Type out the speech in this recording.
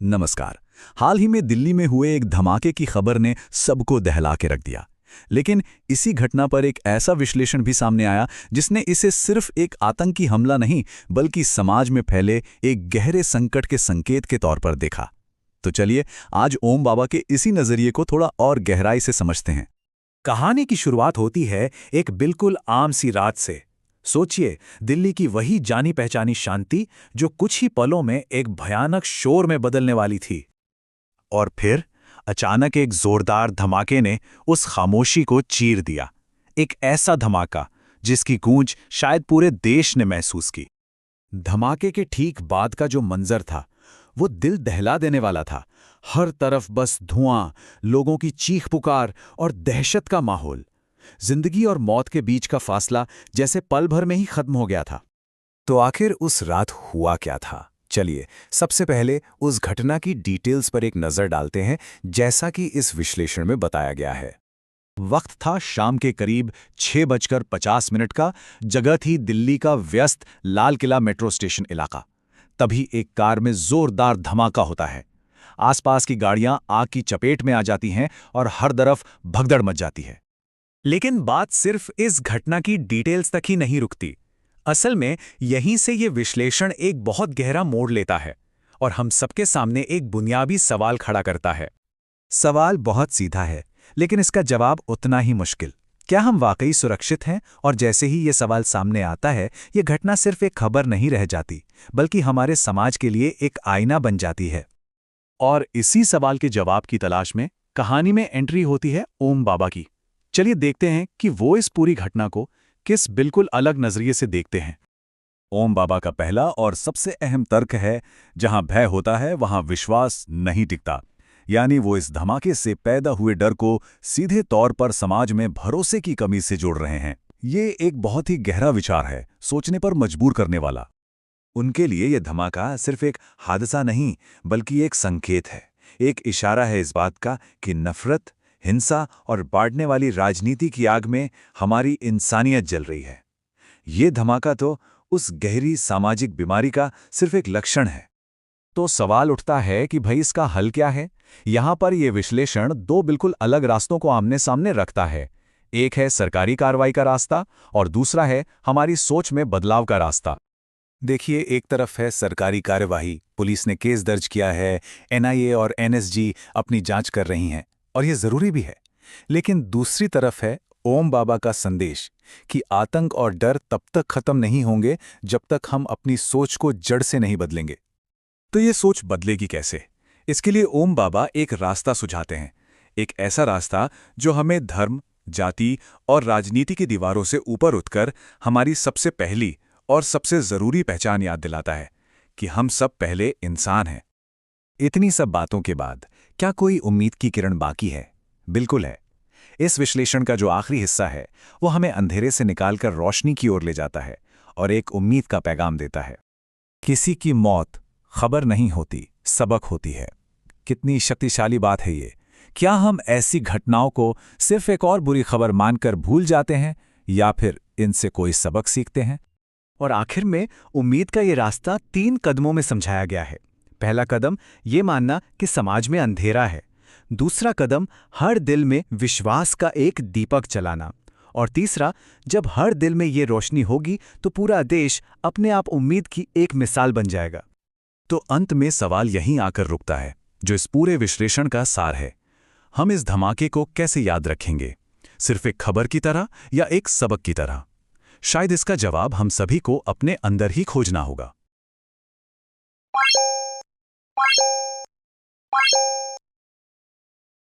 नमस्कार। हाल ही में दिल्ली में हुए एक धमाके की खबर ने सबको दहला के रख दिया। लेकिन इसी घटना पर एक ऐसा विश्लेषण भी सामने आया जिसने इसे सिर्फ एक आतंकी हमला नहीं बल्कि समाज में फैले एक गहरे संकट के संकेत के तौर पर देखा। तो चलिए आज ओम बाबा के इसी नजरिए को थोड़ा और गहराई से समझते हैं। कहानी की शुरुआत होती है एक बिल्कुल आम सी रात से। सोचिए, दिल्ली की वही जानी पहचानी शांति जो कुछ ही पलों में एक भयानक शोर में बदलने वाली थी। और फिर अचानक एक जोरदार धमाके ने उस खामोशी को चीर दिया। एक ऐसा धमाका जिसकी गूंज शायद पूरे देश ने महसूस की। धमाके के ठीक बाद का जो मंजर था वो दिल दहला देने वाला था। हर तरफ बस धुआं, लोगों की चीख पुकार और दहशत का माहौल। जिंदगी और मौत के बीच का फासला जैसे पल भर में ही खत्म हो गया था। तो आखिर उस रात हुआ क्या था? चलिए सबसे पहले उस घटना की डिटेल्स पर एक नज़र डालते हैं, जैसा कि इस विश्लेषण में बताया गया है। वक्त था शाम के करीब 6:50 का। जगह थी दिल्ली का व्यस्त लाल किला मेट्रो स्टेशन इलाका। तभी एक कार में जोरदार धमाका होता है। आसपास की गाड़ियां आग की चपेट में आ जाती हैं और हर तरफ भगदड़ मच जाती है। लेकिन बात सिर्फ इस घटना की डिटेल्स तक ही नहीं रुकती। असल में यहीं से ये विश्लेषण एक बहुत गहरा मोड़ लेता है और हम सबके सामने एक बुनियादी सवाल खड़ा करता है। सवाल बहुत सीधा है, लेकिन इसका जवाब उतना ही मुश्किल। क्या हम वाकई सुरक्षित हैं? और जैसे ही ये सवाल सामने आता है, ये घटना सिर्फ एक खबर नहीं रह जाती, बल्कि हमारे समाज के लिए एक आईना बन जाती है। और इसी सवाल के जवाब की तलाश में कहानी में एंट्री होती है ओम बाबा की। चलिए देखते हैं कि वो इस पूरी घटना को किस बिल्कुल अलग नजरिए से देखते हैं। ओम बाबा का पहला और सबसे अहम तर्क है, जहां भय होता है वहां विश्वास नहीं टिकता। यानी वो इस धमाके से पैदा हुए डर को सीधे तौर पर समाज में भरोसे की कमी से जोड़ रहे हैं। ये एक बहुत ही गहरा विचार है, सोचने पर मजबूर करने वाला। उनके लिए यह धमाका सिर्फ एक हादसा नहीं बल्कि एक संकेत है, एक इशारा है इस बात का कि नफरत, हिंसा और बांटने वाली राजनीति की आग में हमारी इंसानियत जल रही है। ये धमाका तो उस गहरी सामाजिक बीमारी का सिर्फ एक लक्षण है। तो सवाल उठता है कि भाई इसका हल क्या है? यहाँ पर यह विश्लेषण दो बिल्कुल अलग रास्तों को आमने सामने रखता है। एक है सरकारी कार्रवाई का रास्ता और दूसरा है हमारी सोच में बदलाव का रास्ता। देखिए, एक तरफ है सरकारी कार्यवाही, पुलिस ने केस दर्ज किया है, एनआईए और एनएसजी अपनी जांच कर रही हैं और ये जरूरी भी है। लेकिन दूसरी तरफ है ओम बाबा का संदेश कि आतंक और डर तब तक खत्म नहीं होंगे जब तक हम अपनी सोच को जड़ से नहीं बदलेंगे। तो ये सोच बदलेगी कैसे? इसके लिए ओम बाबा एक रास्ता सुझाते हैं, एक ऐसा रास्ता जो हमें धर्म, जाति और राजनीति की दीवारों से ऊपर उठकर हमारी सबसे पहली और सबसे जरूरी पहचान याद दिलाता है कि हम सब पहले इंसान हैं। इतनी सब बातों के बाद क्या कोई उम्मीद की किरण बाकी है? बिल्कुल है। इस विश्लेषण का जो आखिरी हिस्सा है वो हमें अंधेरे से निकालकर रोशनी की ओर ले जाता है और एक उम्मीद का पैगाम देता है। किसी की मौत खबर नहीं होती, सबक होती है। कितनी शक्तिशाली बात है ये। क्या हम ऐसी घटनाओं को सिर्फ एक और बुरी खबर मानकर भूल जाते हैं या फिर इनसे कोई सबक सीखते हैं? और आखिर में उम्मीद का ये रास्ता 3 कदमों में समझाया गया है। पहला कदम ये मानना कि समाज में अंधेरा है। दूसरा कदम हर दिल में विश्वास का एक दीपक जलाना। और तीसरा, जब हर दिल में ये रोशनी होगी तो पूरा देश अपने आप उम्मीद की एक मिसाल बन जाएगा। तो अंत में सवाल यहीं आकर रुकता है, जो इस पूरे विश्लेषण का सार है। हम इस धमाके को कैसे याद रखेंगे? सिर्फ एक खबर की तरह या एक सबक की तरह? शायद इसका जवाब हम सभी को अपने अंदर ही खोजना होगा।